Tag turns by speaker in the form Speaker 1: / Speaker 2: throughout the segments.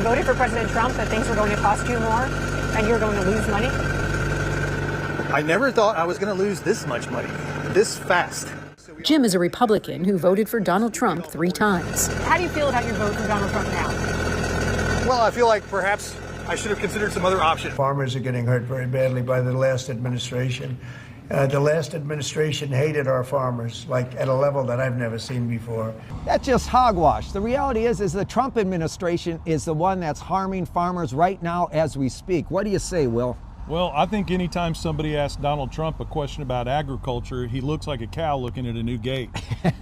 Speaker 1: voted for President Trump that things were going to cost you more and you're going to lose money?
Speaker 2: I never thought I was going to lose this much money, this fast.
Speaker 3: Jim is a Republican who voted for Donald Trump 3 times.
Speaker 1: How do you feel about your vote for Donald Trump now?
Speaker 2: Well, I feel like perhaps I should have considered some other options.
Speaker 4: Farmers are getting hurt very badly by the last administration. The last administration hated our farmers, like at a level that I've never seen before.
Speaker 5: That's just hogwash. The reality is the Trump administration is the one that's harming farmers right now as we speak. What do you say, Will?
Speaker 6: Well, I think anytime somebody asks Donald Trump a question about agriculture, he looks like a cow looking at a new gate.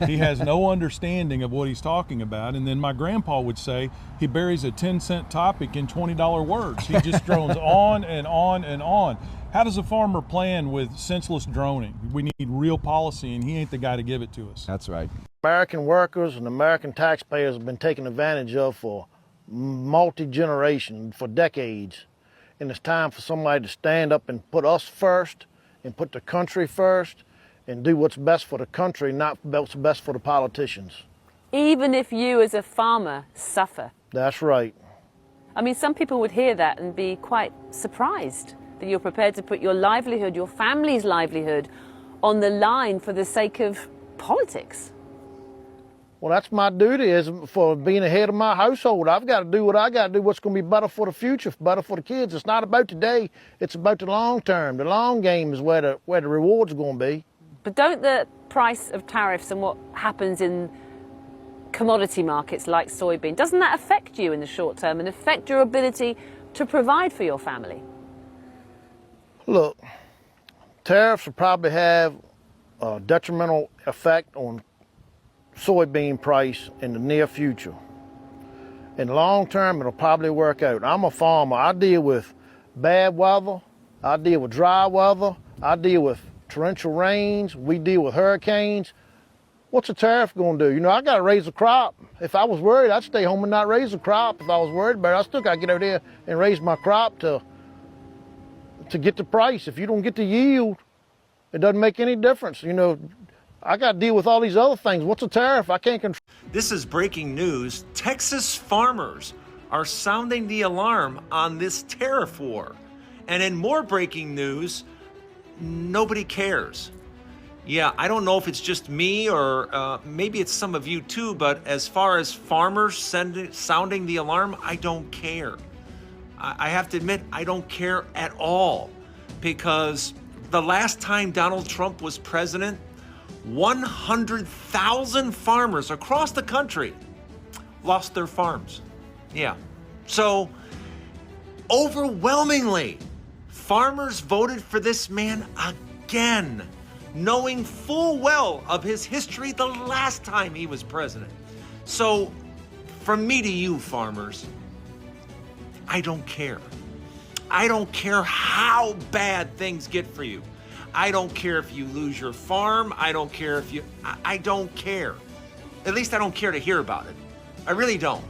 Speaker 6: He has no understanding of what he's talking about. And then my grandpa would say he buries a 10-cent topic in $20 words. He just drones on and on and on. How does a farmer plan with senseless droning? We need real policy, and he ain't the guy to give it to us.
Speaker 5: That's right.
Speaker 7: American workers and American taxpayers have been taken advantage of for multi-generation, for decades. And it's time for somebody to stand up and put us first and put the country first and do what's best for the country, not what's best for the politicians.
Speaker 8: Even if you as a farmer suffer.
Speaker 7: That's right.
Speaker 8: I mean, some people would hear that and be quite surprised that you're prepared to put your livelihood, your family's livelihood, on the line for the sake of politics.
Speaker 7: Well, that's my duty as for being the head of my household. I've got to do what I got to do, what's going to be better for the future, better for the kids. It's not about today, it's about the long term. The long game is where the rewards are going to be.
Speaker 8: But don't the price of tariffs and what happens in commodity markets like soybean, doesn't that affect you in the short term and affect your ability to provide for your family?
Speaker 7: Look, tariffs will probably have a detrimental effect on soybean price in the near future. In the long term, it'll probably work out. I'm a farmer. I deal with bad weather. I deal with dry weather. I deal with torrential rains. We deal with hurricanes. What's a tariff going to do? You know, I got to raise a crop. If I was worried, I'd stay home and not raise a crop. If I was worried about it, I still got to get out there and raise my crop to get the price. If you don't get the yield, it doesn't make any difference. You know, I got to deal with all these other things. What's a tariff? I can't control.
Speaker 9: This is breaking news. Texas farmers are sounding the alarm on this tariff war. And in more breaking news, nobody cares. Yeah, I don't know if it's just me or maybe it's some of you too, but as far as farmers sounding the alarm, I don't care. I have to admit, I don't care at all, because the last time Donald Trump was president, 100,000 farmers across the country lost their farms. Yeah. So overwhelmingly, farmers voted for this man again, knowing full well of his history the last time he was president. So from me to you, farmers, I don't care. I don't care how bad things get for you. I don't care if you lose your farm. I don't care if you, I don't care. At least I don't care to hear about it. I really don't.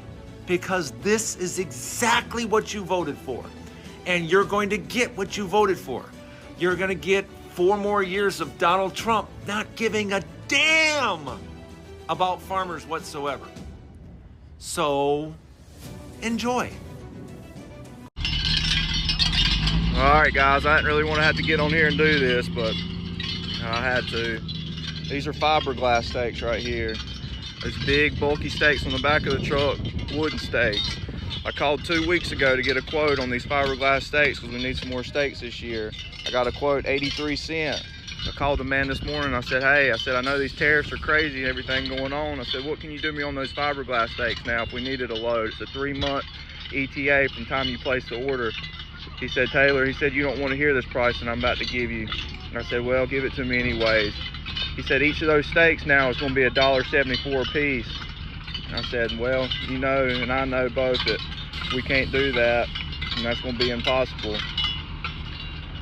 Speaker 9: Because this is exactly what you voted for. And you're going to get what you voted for. You're going to get 4 more years of Donald Trump not giving a damn about farmers whatsoever. So, enjoy.
Speaker 10: All right, guys, I didn't really want to have to get on here and do this, but I had to. These are fiberglass stakes right here. Those big, bulky stakes on the back of the truck, wooden stakes. I called 2 weeks ago to get a quote on these fiberglass stakes because we need some more stakes this year. I got a quote, 83 cents. I called the man this morning. I said, hey, I know these tariffs are crazy and everything going on. I said, what can you do me on those fiberglass stakes now if we needed a load? It's a 3-month ETA from time you place the order. He said, Taylor, he said, you don't want to hear this price and I'm about to give you. And I said, well, give it to me anyways. He said, each of those stakes now is going to be $1.74 a piece. And I said, well, you know, and I know both that we can't do that, and that's going to be impossible.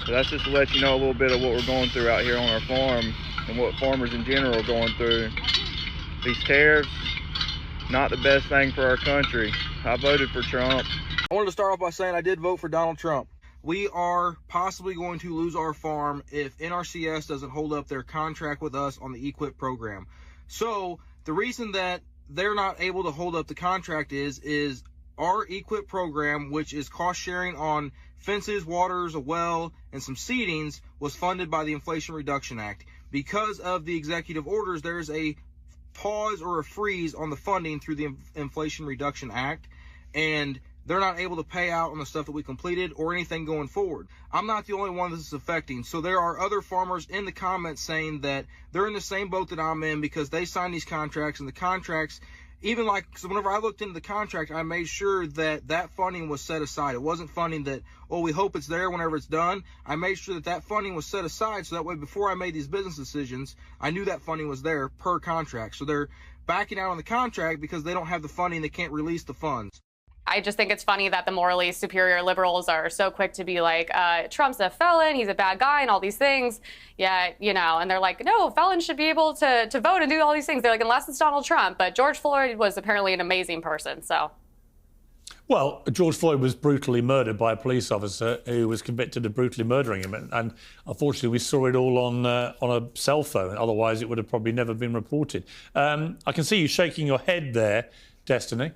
Speaker 10: So that's just to let you know a little bit of what we're going through out here on our farm and what farmers in general are going through. These tariffs, not the best thing for our country. I voted for Trump.
Speaker 11: I wanted to start off by saying I did vote for Donald Trump. We are possibly going to lose our farm if NRCS doesn't hold up their contract with us on the EQIP program. So the reason that they're not able to hold up the contract is Our EQIP program, which is cost sharing on fences, waters, a well, and some seedings, was funded by the Inflation Reduction Act. Because of the executive orders, there's a pause or a freeze on the funding through the Inflation Reduction Act, and they're not able to pay out on the stuff that we completed or anything going forward. I'm not the only one this is affecting. So there are other farmers in the comments saying that they're in the same boat that I'm in because they signed these contracts, and the contracts, even like, so whenever I looked into the contract, I made sure that that funding was set aside. It wasn't funding that, oh, we hope it's there whenever it's done. I made sure that that funding was set aside so that way before I made these business decisions, I knew that funding was there per contract. So they're backing out on the contract because they don't have the funding, they can't release the funds.
Speaker 12: I just think it's funny that the morally superior liberals are so quick to be like, Trump's a felon, he's a bad guy, and all these things. Yeah, you know, and they're like, no, felons should be able to vote and do all these things. They're like, unless it's Donald Trump. But George Floyd was apparently an amazing person, so.
Speaker 13: Well, George Floyd was brutally murdered by a police officer who was convicted of brutally murdering him. And unfortunately, we saw it all on a cell phone. Otherwise, it would have probably never been reported. I can see you shaking your head there, Destiny.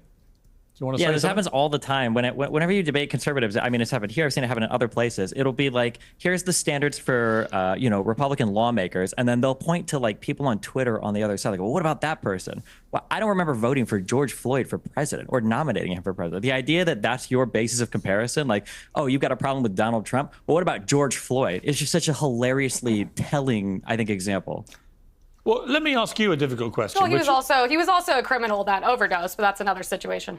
Speaker 14: Yeah, this happens all the time. Whenever you debate conservatives, I mean, it's happened here. I've seen it happen in other places. It'll be like, here's the standards for, Republican lawmakers. And then they'll point to like people on Twitter on the other side. Like, well, what about that person? Well, I don't remember voting for George Floyd for president or nominating him for president. The idea that that's your basis of comparison, like, oh, you've got a problem with Donald Trump. Well, what about George Floyd? It's just such a hilariously telling, I think, example.
Speaker 13: Well, let me ask you a difficult question.
Speaker 12: Well, he was also a criminal that overdosed, but that's another situation.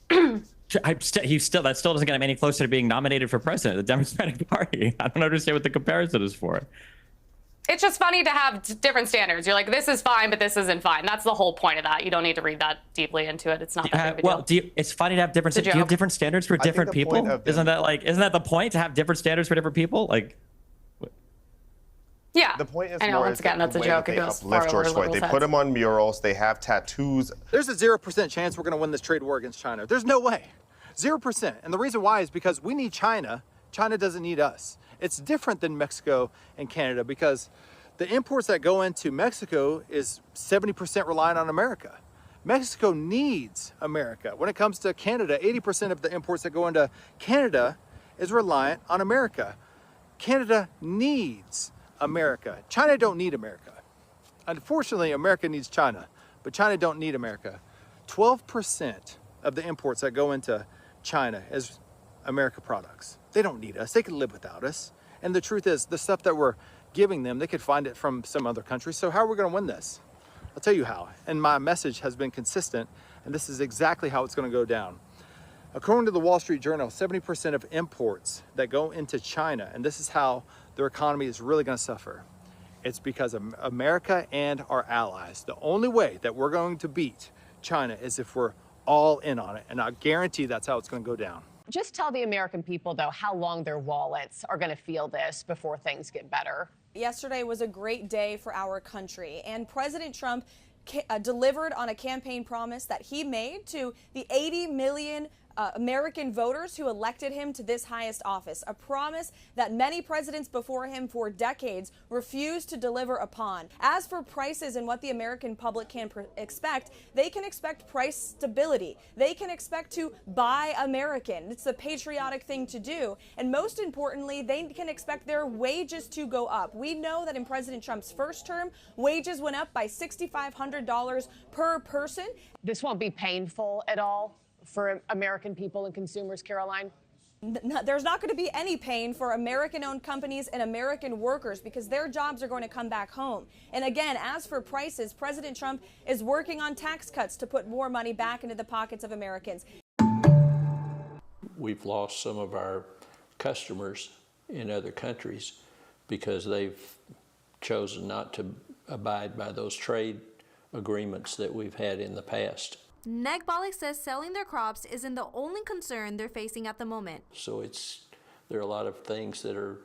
Speaker 14: that still doesn't get him any closer to being nominated for president of the Democratic Party. I don't understand what the comparison is for.
Speaker 12: It's just funny to have different standards. You're like, this is fine, but this isn't fine. That's the whole point of that. You don't need to read that deeply into it. It's not that big of a deal.
Speaker 14: It's funny to have different. Do you have different standards for different people? Isn't that the point, to have different standards for different people? Like.
Speaker 12: Yeah.
Speaker 15: The point is,
Speaker 12: I know, once again, that's a joke. It goes far over
Speaker 15: George Floyd. They put him on murals. They have tattoos.
Speaker 2: There's a 0% chance we're going to win this trade war against China. There's no way. 0%. And the reason why is because we need China. China doesn't need us. It's different than Mexico and Canada because the imports that go into Mexico is 70% reliant on America. Mexico needs America. When it comes to Canada, 80% of the imports that go into Canada is reliant on America. Canada needs America. China don't need America. Unfortunately, America needs China, but China don't need America. 12% of the imports that go into China is America products. They don't need us. They can live without us. And the truth is, the stuff that we're giving them, they could find it from some other country. So how are we going to win this? I'll tell you how. And my message has been consistent, and this is exactly how it's going to go down. According to the Wall Street Journal, 70% of imports that go into China, and this is how their economy is really going to suffer. It's because of America and our allies. The only way that we're going to beat China is if we're all in on it. And I guarantee that's how it's going to go down.
Speaker 16: Just tell the American people, though, how long their wallets are going to feel this before things get better.
Speaker 17: Yesterday was a great day for our country, and President Trump delivered on a campaign promise that he made to the 80 million American voters who elected him to this highest office, a promise that many presidents before him for decades refused to deliver upon. As for prices and what the American public can expect, they can expect price stability. They can expect to buy American. It's the patriotic thing to do. And most importantly, they can expect their wages to go up. We know that in President Trump's first term, wages went up by $6,500 per person.
Speaker 16: This won't be painful at all for American people and consumers, Caroline?
Speaker 17: There's not going to be any pain for American-owned companies and American workers because their jobs are going to come back home. And again, as for prices, President Trump is working on tax cuts to put more money back into the pockets of Americans.
Speaker 18: We've lost some of our customers in other countries because they've chosen not to abide by those trade agreements that we've had in the past.
Speaker 19: Negbalik says selling their crops isn't the only concern they're facing at the moment.
Speaker 18: So there are a lot of things that are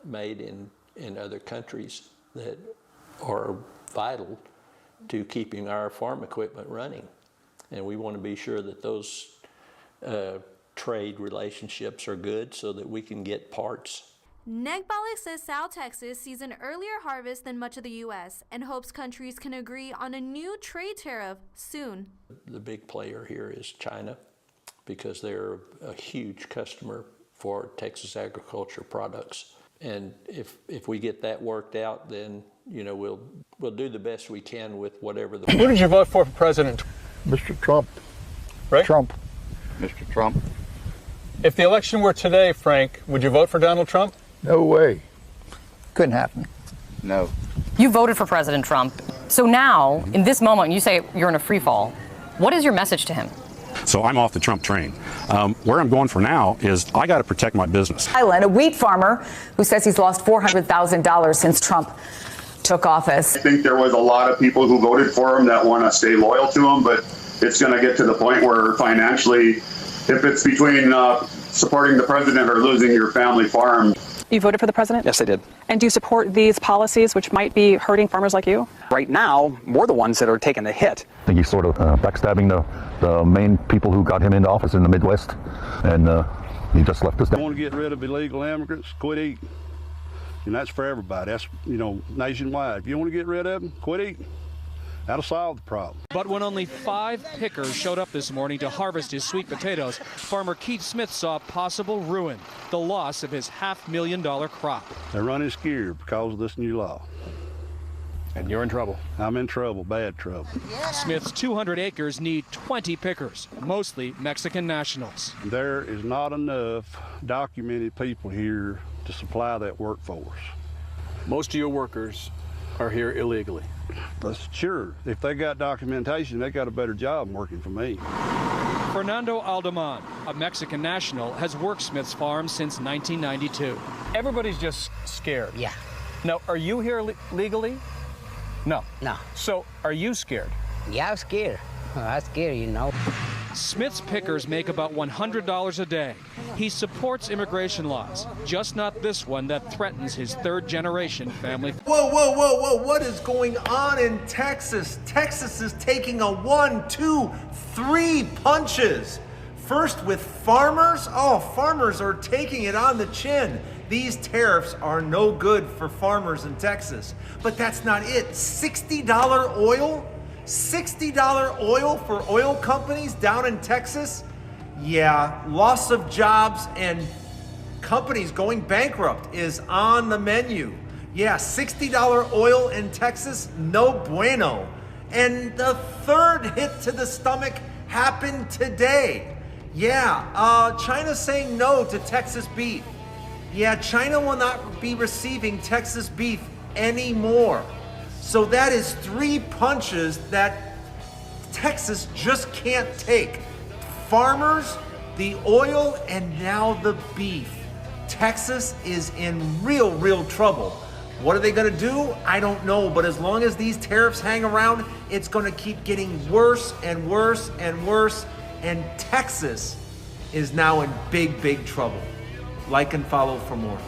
Speaker 18: made in other countries that are vital to keeping our farm equipment running. And we want to be sure that those trade relationships are good so that we can get parts.
Speaker 19: Negbalik says South Texas sees an earlier harvest than much of the U.S. and hopes countries can agree on a new trade tariff soon.
Speaker 18: The big player here is China, because they're a huge customer for Texas agriculture products. And if we get that worked out, then we'll do the best we can with whatever the.
Speaker 20: Who did you vote for president?
Speaker 7: Mr. Trump.
Speaker 20: Right?
Speaker 7: Trump.
Speaker 20: Mr. Trump. If the election were today, Frank, would you vote for Donald Trump?
Speaker 7: No way. Couldn't happen.
Speaker 20: No.
Speaker 21: You voted for President Trump. So now, in this moment, you say you're in a free fall. What is your message to him?
Speaker 22: So I'm off the Trump train. Where I'm going for now is I got to protect my business.
Speaker 23: Island, a wheat farmer who says he's lost $400,000 since Trump took office.
Speaker 24: I think there was a lot of people who voted for him that want to stay loyal to him, but it's going to get to the point where financially, if it's between supporting the president or losing your family farm.
Speaker 1: You voted for the president?
Speaker 25: Yes, I did.
Speaker 1: And do you support these policies which might be hurting farmers like you?
Speaker 25: Right now, we're the ones that are taking the hit.
Speaker 26: I think he's sort of backstabbing the main people who got him into office in the Midwest, and he just left us down.
Speaker 27: If you want to get rid of illegal immigrants, quit eating. And that's for everybody. That's, nationwide. If you want to get rid of them, quit eating. That'll solve the problem.
Speaker 28: But when only 5 pickers showed up this morning to harvest his sweet potatoes, farmer Keith Smith saw possible ruin, the loss of his $500,000 crop.
Speaker 27: They're running scared because of this new law.
Speaker 20: And you're in trouble.
Speaker 27: I'm in trouble, bad trouble.
Speaker 28: Smith's 200 acres need 20 pickers, mostly Mexican nationals.
Speaker 27: There is not enough documented people here to supply that workforce.
Speaker 20: Most of your workers are here illegally.
Speaker 27: That's sure. If they got documentation, they got a better job working for me.
Speaker 28: Fernando Aldeman, a Mexican national, has worked Smith's farm since 1992.
Speaker 20: Everybody's just scared.
Speaker 29: Yeah.
Speaker 20: Now, are you here legally? No.
Speaker 29: No.
Speaker 20: So, are you scared?
Speaker 29: Yeah, I'm scared. I'm scared,
Speaker 28: Smith's pickers make about $100 a day. He supports immigration laws, just not this one that threatens his third-generation family.
Speaker 9: Whoa, whoa, whoa, whoa, what is going on in Texas? Texas is taking a 1, 2, 3 punches. First with farmers. Oh, farmers are taking it on the chin. These tariffs are no good for farmers in Texas. But that's not it. $60 oil? $60 oil for oil companies down in Texas? Yeah, loss of jobs and companies going bankrupt is on the menu. Yeah, $60 oil in Texas, no bueno. And the third hit to the stomach happened today. Yeah, China's saying no to Texas beef. Yeah, China will not be receiving Texas beef anymore. So that is 3 punches that Texas just can't take. Farmers, the oil, and now the beef. Texas is in real trouble. What are they gonna do? I don't know, but as long as these tariffs hang around, it's gonna keep getting worse and worse and worse, and Texas is now in big trouble. Like and follow for more.